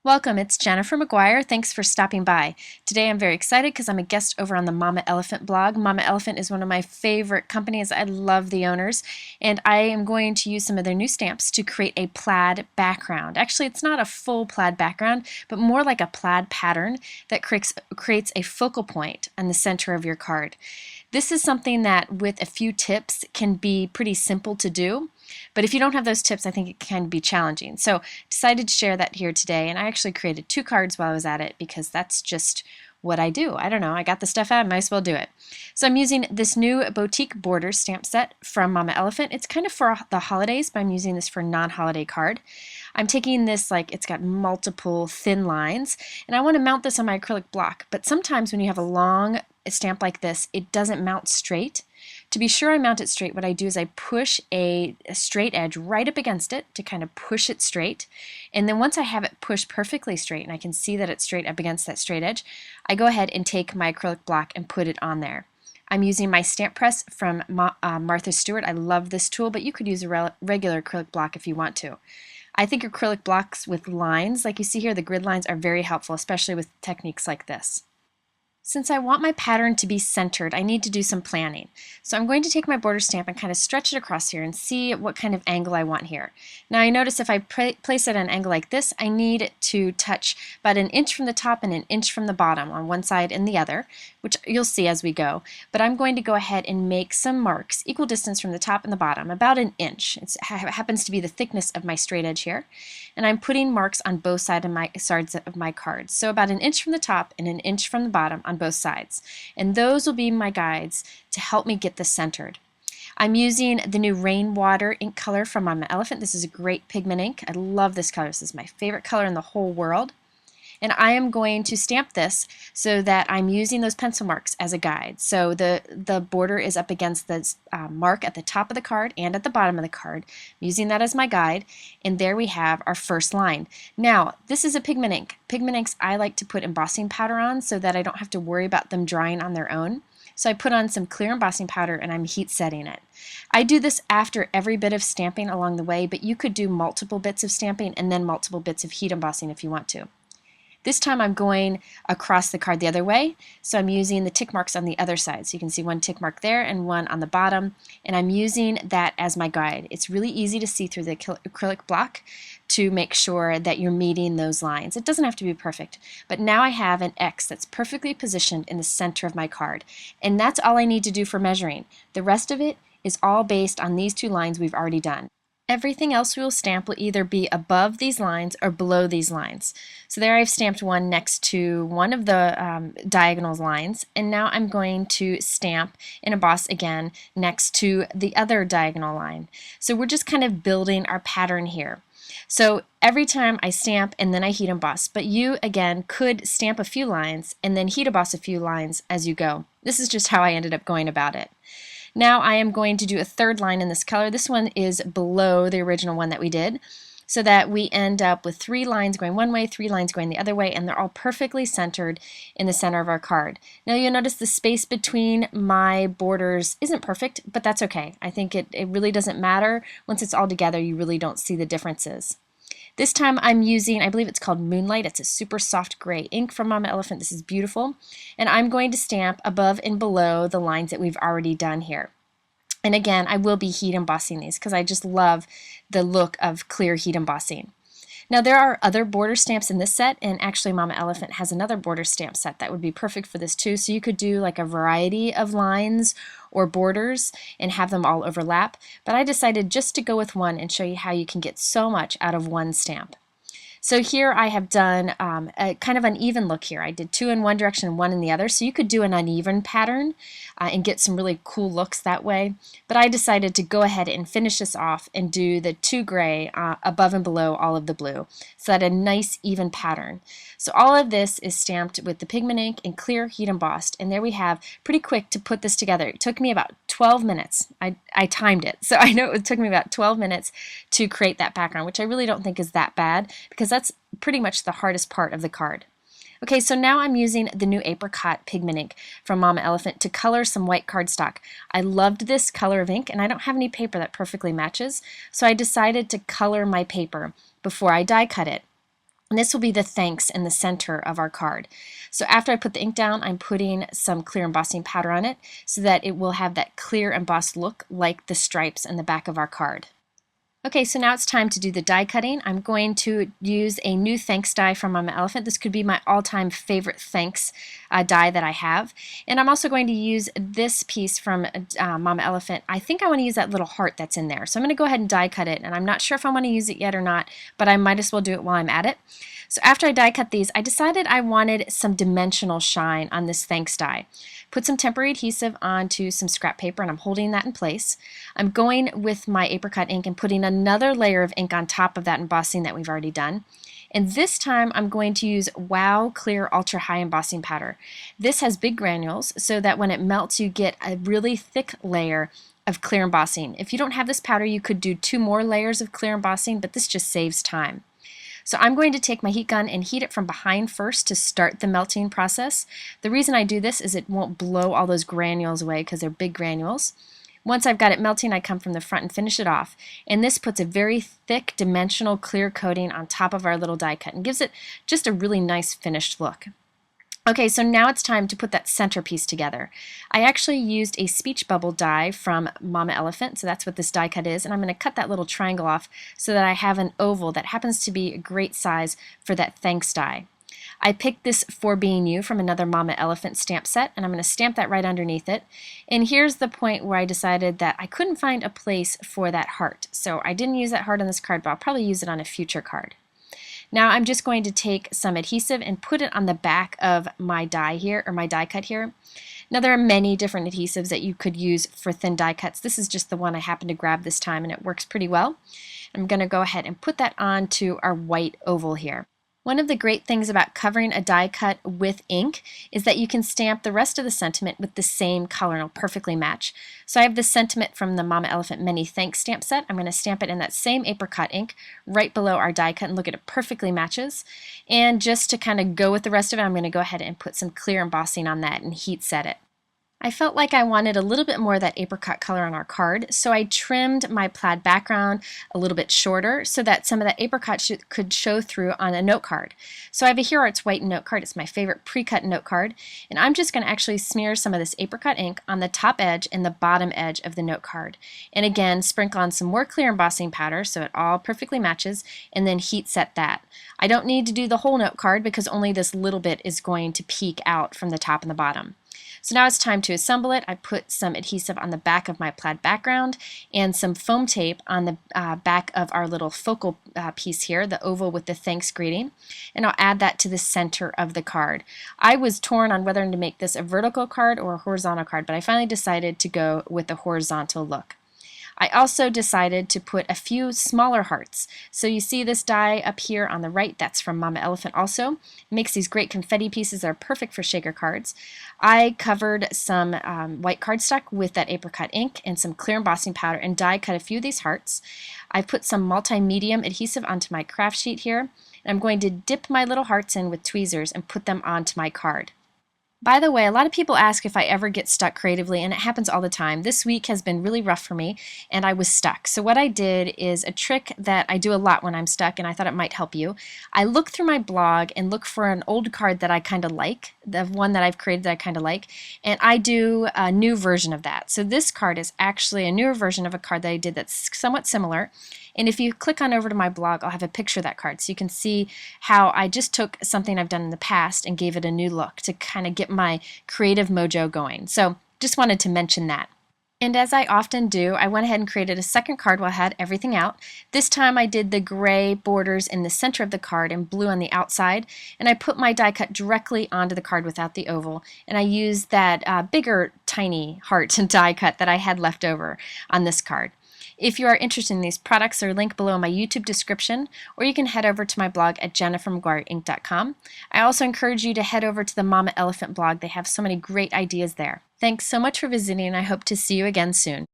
Welcome, it's Jennifer McGuire. Thanks for stopping by. Today I'm very excited because I'm a guest over on the Mama Elephant blog. Mama Elephant is one of my favorite companies. I love the owners, and I am going to use some of their new stamps to create a plaid background. Actually, it's not a full plaid background, but more like a plaid pattern that creates a focal point in the center of your card. This is something that, with a few tips, can be pretty simple to do. But if you don't have those tips, I think it can be challenging. So decided to share that here today, and I actually created 2 cards while I was at it because that's just what I do. I don't know, I got the stuff out, I might as well do it. So I'm using this new boutique border stamp set from Mama Elephant. It's kind of for the holidays, but I'm using this for non-holiday card. I'm taking this, like, it's got multiple thin lines, and I want to mount this on my acrylic block, but sometimes when you have a long stamp like this, it doesn't mount straight. To be sure I mount it straight, what I do is I push a straight edge right up against it to kind of push it straight. And then once I have it pushed perfectly straight and I can see that it's straight up against that straight edge, I go ahead and take my acrylic block and put it on there. I'm using my stamp press from Martha Stewart. I love this tool, but you could use a regular acrylic block if you want to. I think acrylic blocks with lines, like you see here, the grid lines are very helpful, especially with techniques like this. Since I want my pattern to be centered, I need to do some planning. So I'm going to take my border stamp and kind of stretch it across here and see what kind of angle I want here. Now I notice if I place it at an angle like this, I need it to touch about 1 inch from the top and 1 inch from the bottom on one side and the other, which you'll see as we go. But I'm going to go ahead and make some marks equal distance from the top and the bottom, about 1 inch. It happens to be the thickness of my straight edge here. And I'm putting marks on both sides of my cards. So about 1 inch from the top and 1 inch from the bottom on both sides. And those will be my guides to help me get this centered. I'm using the new Rainwater ink color from Mama Elephant. This is a great pigment ink. I love this color. This is my favorite color in the whole world. And I am going to stamp this so that I'm using those pencil marks as a guide. So the border is up against the mark at the top of the card and at the bottom of the card. I'm using that as my guide, and there we have our first line. Now, this is a pigment ink. Pigment inks I like to put embossing powder on so that I don't have to worry about them drying on their own. So I put on some clear embossing powder and I'm heat setting it. I do this after every bit of stamping along the way, but you could do multiple bits of stamping and then multiple bits of heat embossing if you want to. This time I'm going across the card the other way, so I'm using the tick marks on the other side. So you can see one tick mark there and one on the bottom, and I'm using that as my guide. It's really easy to see through the acrylic block to make sure that you're meeting those lines. It doesn't have to be perfect, but now I have an X that's perfectly positioned in the center of my card, and that's all I need to do for measuring. The rest of it is all based on these 2 lines we've already done. Everything else we will stamp will either be above these lines or below these lines. So there I've stamped one next to one of the diagonal lines, and now I'm going to stamp and emboss again next to the other diagonal line. So we're just kind of building our pattern here. So every time I stamp and then I heat emboss, but you again could stamp a few lines and then heat emboss a few lines as you go. This is just how I ended up going about it. Now I am going to do a 3rd line in this color. This one is below the original one that we did, so that we end up with 3 lines going one way, 3 lines going the other way, and they're all perfectly centered in the center of our card. Now you'll notice the space between my borders isn't perfect, but that's okay. I think it really doesn't matter. Once it's all together, you really don't see the differences. This time I'm using, I believe it's called Moonlight. It's a super soft gray ink from Mama Elephant. This is beautiful. And I'm going to stamp above and below the lines that we've already done here. And again, I will be heat embossing these because I just love the look of clear heat embossing. Now there are other border stamps in this set, and actually Mama Elephant has another border stamp set that would be perfect for this too. So you could do like a variety of lines or borders and have them all overlap. But I decided just to go with one and show you how you can get so much out of one stamp. So here I have done a kind of uneven look here. I did 2 in one direction and 1 in the other, so you could do an uneven pattern and get some really cool looks that way. But I decided to go ahead and finish this off and do the 2 gray above and below all of the blue, so that a nice even pattern. So all of this is stamped with the pigment ink and clear heat embossed, and there we have, pretty quick to put this together. It took me about 12 minutes. I timed it, so I know it took me about 12 minutes to create that background, which I really don't think is that bad because that's pretty much the hardest part of the card. Okay, so now I'm using the new Apricot pigment ink from Mama Elephant to color some white cardstock. I loved this color of ink, and I don't have any paper that perfectly matches, so I decided to color my paper before I die cut it. And this will be the thanks in the center of our card. So after I put the ink down, I'm putting some clear embossing powder on it so that it will have that clear embossed look like the stripes in the back of our card. Okay, so now it's time to do the die cutting. I'm going to use a new thanks die from Mama Elephant. This could be my all-time favorite thanks die that I have. And I'm also going to use this piece from Mama Elephant. I think I want to use that little heart that's in there. So I'm going to go ahead and die cut it. And I'm not sure if I want to use it yet or not, but I might as well do it while I'm at it. So after I die cut these, I decided I wanted some dimensional shine on this thanks die. Put some temporary adhesive onto some scrap paper, and I'm holding that in place. I'm going with my apricot ink and putting another layer of ink on top of that embossing that we've already done. And this time I'm going to use Wow Clear Ultra High Embossing Powder. This has big granules so that when it melts you get a really thick layer of clear embossing. If you don't have this powder, you could do 2 more layers of clear embossing, but this just saves time. So I'm going to take my heat gun and heat it from behind first to start the melting process. The reason I do this is it won't blow all those granules away because they're big granules. Once I've got it melting, I come from the front and finish it off. And this puts a very thick dimensional clear coating on top of our little die cut and gives it just a really nice finished look. Okay, so now it's time to put that centerpiece together. I actually used a speech bubble die from Mama Elephant, so that's what this die cut is, and I'm going to cut that little triangle off so that I have an oval that happens to be a great size for that thanks die. I picked this For Being You from another Mama Elephant stamp set, and I'm going to stamp that right underneath it. And here's the point where I decided that I couldn't find a place for that heart, so I didn't use that heart on this card, but I'll probably use it on a future card. Now I'm just going to take some adhesive and put it on the back of my die here, or my die cut here. Now there are many different adhesives that you could use for thin die cuts. This is just the one I happened to grab this time and it works pretty well. I'm going to go ahead and put that onto our white oval here. One of the great things about covering a die cut with ink is that you can stamp the rest of the sentiment with the same color and it'll perfectly match. So I have this sentiment from the Mama Elephant Many Thanks stamp set. I'm going to stamp it in that same apricot ink right below our die cut and look at it perfectly matches. And just to kind of go with the rest of it, I'm going to go ahead and put some clear embossing on that and heat set it. I felt like I wanted a little bit more of that apricot color on our card, so I trimmed my plaid background a little bit shorter so that some of that apricot could show through on a note card. So I have a Hero Arts white note card. It's my favorite pre-cut note card, and I'm just going to actually smear some of this apricot ink on the top edge and the bottom edge of the note card. And again, sprinkle on some more clear embossing powder so it all perfectly matches, and then heat set that. I don't need to do the whole note card because only this little bit is going to peek out from the top and the bottom. So now it's time to assemble it. I put some adhesive on the back of my plaid background and some foam tape on the back of our little focal piece here, the oval with the thanks greeting, and I'll add that to the center of the card. I was torn on whether to make this a vertical card or a horizontal card, but I finally decided to go with the horizontal look. I also decided to put a few smaller hearts. So you see this die up here on the right, that's from Mama Elephant also. It makes these great confetti pieces that are perfect for shaker cards. I covered some white cardstock with that apricot ink and some clear embossing powder and die cut a few of these hearts. I put some multi-medium adhesive onto my craft sheet here, and I'm going to dip my little hearts in with tweezers and put them onto my card. By the way, a lot of people ask if I ever get stuck creatively, and it happens all the time. This week has been really rough for me, and I was stuck. So what I did is a trick that I do a lot when I'm stuck, and I thought it might help you. I look through my blog and look for an old card that I kind of like, the one that I've created that I kind of like, and I do a new version of that. So this card is actually a newer version of a card that I did that's somewhat similar. And if you click on over to my blog, I'll have a picture of that card so you can see how I just took something I've done in the past and gave it a new look to kind of get my creative mojo going. So just wanted to mention that. And as I often do, I went ahead and created a second card while I had everything out. This time I did the gray borders in the center of the card and blue on the outside, and I put my die cut directly onto the card without the oval, and I used that bigger tiny heart die cut that I had left over on this card. If you are interested in these products, they're linked below in my YouTube description, or you can head over to my blog at jennifermcguireinc.com. I also encourage you to head over to the Mama Elephant blog. They have so many great ideas there. Thanks so much for visiting, and I hope to see you again soon.